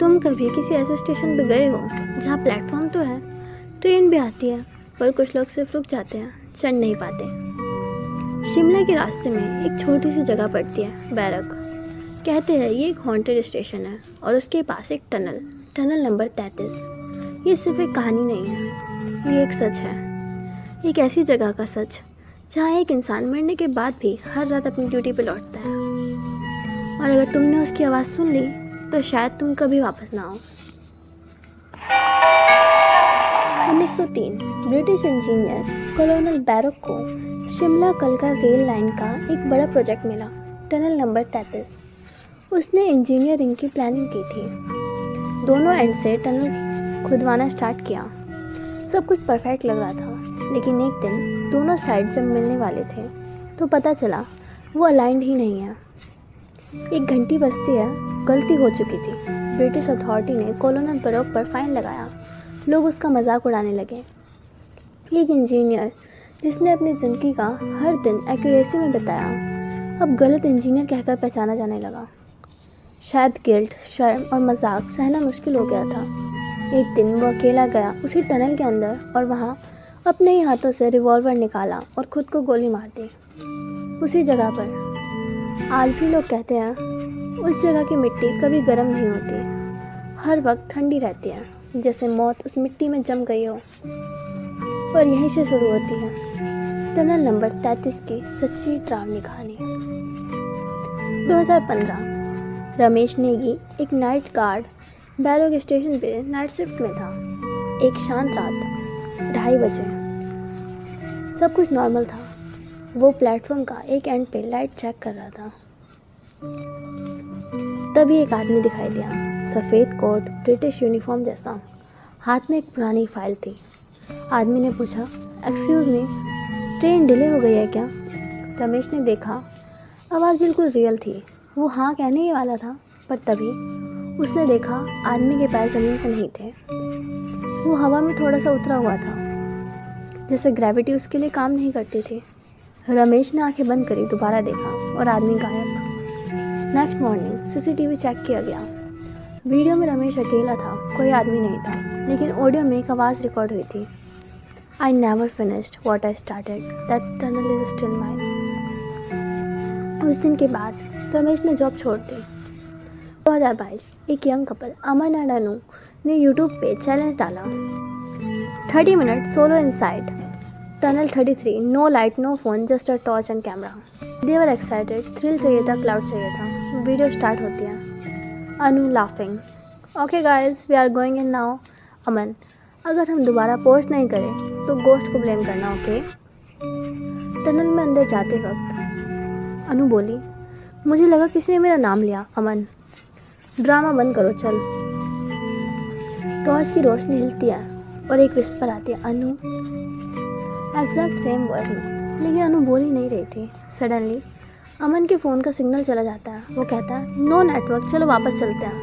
तुम कभी किसी ऐसे स्टेशन पर गए हो जहाँ प्लेटफॉर्म तो है, ट्रेन भी आती है, पर कुछ लोग सिर्फ रुक जाते हैं, चढ़ नहीं पाते। शिमला के रास्ते में एक छोटी सी जगह पड़ती है, बैरक। कहते हैं ये एक हॉन्टेड स्टेशन है और उसके पास एक टनल नंबर 33। ये सिर्फ एक कहानी नहीं है, ये एक सच है। एक ऐसी जगह का सच जहाँ एक इंसान मरने के बाद भी हर रात अपनी ड्यूटी पर लौटता है, और अगर तुमने उसकी आवाज़ सुन ली तो शायद तुम कभी वापस ना आओ। 1903 ब्रिटिश इंजीनियर कॉलोनल बैरक को शिमला कलका रेल लाइन का एक बड़ा प्रोजेक्ट मिला, टनल नंबर 33। उसने इंजीनियरिंग की प्लानिंग की थी, दोनों एंड से टनल खुदवाना स्टार्ट किया। सब कुछ परफेक्ट लग रहा था, लेकिन एक दिन दोनों साइड जब मिलने वाले थे तो पता चला वो अलाइंड ही नहीं है। एक घंटी बजती है, गलती हो चुकी थी। ब्रिटिश अथॉरिटी ने कॉलोनल बैरक पर फाइन लगाया। लोग उसका मजाक उड़ाने लगे। एक इंजीनियर जिसने अपनी ज़िंदगी का हर दिन एक्यूरेसी में बताया, अब गलत इंजीनियर कहकर पहचाना जाने लगा। शायद गिल्ट, शर्म और मजाक सहना मुश्किल हो गया था। एक दिन वो अकेला गया उसी टनल के अंदर और वहाँ अपने ही हाथों से रिवॉल्वर निकाला और खुद को गोली मार दी, उसी जगह पर। आज भी लोग कहते हैं उस जगह की मिट्टी कभी गर्म नहीं होती, हर वक्त ठंडी रहती है, जैसे मौत उस मिट्टी में जम गई हो। और यहीं से शुरू होती है टनल नंबर 33 की सच्ची डरावनी कहानी। 2015 रमेश नेगी एक नाइट गार्ड बैरक स्टेशन पे नाइट शिफ्ट में था। एक शांत रात, 2:30 बजे। सब कुछ नॉर्मल था। वो प्लेटफॉर्म का एक एंड पे लाइट चेक कर रहा था। तभी एक आदमी दिखाई दिया, सफ़ेद कोट, ब्रिटिश यूनिफॉर्म जैसा, हाथ में एक पुरानी फाइल थी। आदमी ने पूछा, एक्सक्यूज़ मी, ट्रेन डिले हो गई है क्या? रमेश ने देखा, आवाज़ बिल्कुल रियल थी। वो हाँ कहने ही वाला था, पर तभी उसने देखा आदमी के पैर ज़मीन पर नहीं थे। वो हवा में थोड़ा सा उतरा हुआ था, जैसे ग्रेविटी उसके लिए काम नहीं करती थी। रमेश ने आंखें बंद करी, दोबारा देखा और आदमी गायब। नेक्स्ट मॉर्निंग सीसीटीवी चेक किया गया। वीडियो में रमेश अकेला था, कोई आदमी नहीं था, लेकिन ऑडियो में एक आवाज़ रिकॉर्ड हुई थी, I never finished what I started. That tunnel is still mine. उस दिन के बाद रमेश ने जॉब छोड़ दी। 2022 एक young couple Aman and Anu ने यूट्यूब पे चैलेंज डाला, 30 minute solo inside tunnel 33, no light, no phone, just a torch and camera. They were excited, thrill चाहिए था, क्लाउड चाहिए था। वीडियो स्टार्ट होती है, Anu laughing, okay guys we are going in now. Aman, अगर हम दोबारा पोस्ट नहीं करें तो गोश्त को ब्लेम करना, ओके? टनल में अंदर जाते वक्त अनु बोली, मुझे लगा किसी ने मेरा नाम लिया। अमन, ड्रामा बंद करो, चल। टॉर्च की रोशनी हिलती है और एक विस्पर आती है, अनु। एग्जैक्ट सेम वॉइस में, लेकिन अनु बोल ही नहीं रही थी। सडनली अमन के फ़ोन का सिग्नल चला जाता है। वो कहता है, नो नेटवर्क, चलो वापस चलते हैं।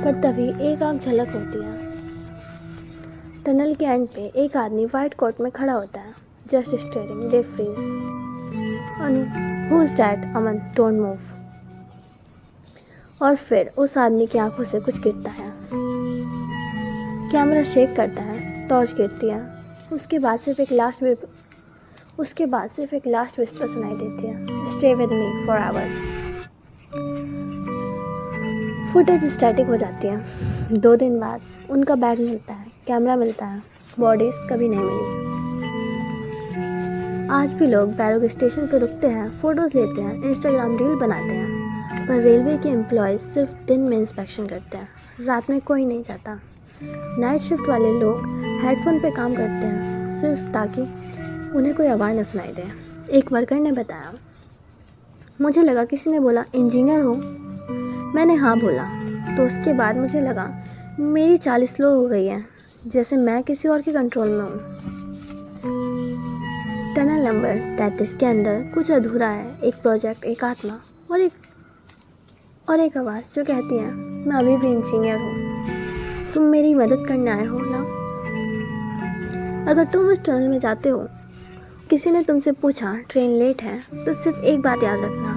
पर तभी एक आँख झलक होती है। टनल के एंड पे एक आदमी वाइट कोट में खड़ा होता है, just steering. They freeze. Anu, who is that? Aman, don't move. और फिर उस आदमी की आंखों से कुछ गिरता है, कैमरा शेक करता है, टॉर्च गिरती है। उसके बाद सिर्फ एक लास्ट विस्पर सुनाई देती है, stay with me for ever. Footage static हो जाती है। 2 दिन बाद उनका बैग मिलता है, कैमरा मिलता है, बॉडीज कभी नहीं मिली। आज भी लोग बैरक स्टेशन पर रुकते हैं, फ़ोटोज़ लेते हैं, इंस्टाग्राम रील बनाते हैं, पर रेलवे के एम्प्लॉयज़ सिर्फ दिन में इंस्पेक्शन करते हैं, रात में कोई नहीं जाता। नाइट शिफ्ट वाले लोग हेडफोन पे काम करते हैं, सिर्फ ताकि उन्हें कोई आवाज़ न सुनाई दे। एक वर्कर ने बताया, मुझे लगा किसी ने बोला इंजीनियर हो, मैंने हाँ बोला, तो उसके बाद मुझे लगा मेरी 40 स्लो हो गई है, जैसे मैं किसी और के कंट्रोल में हूँ। टनल नंबर 33 के अंदर कुछ अधूरा है, एक प्रोजेक्ट, एक आत्मा और एक आवाज़ जो कहती है, मैं अभी भी इंजीनियर हूँ, तुम मेरी मदद करने आए हो ना? अगर तुम उस टनल में जाते हो, किसी ने तुमसे पूछा ट्रेन लेट है, तो सिर्फ एक बात याद रखना,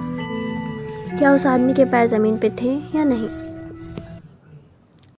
क्या उस आदमी के पैर ज़मीन पे थे या नहीं।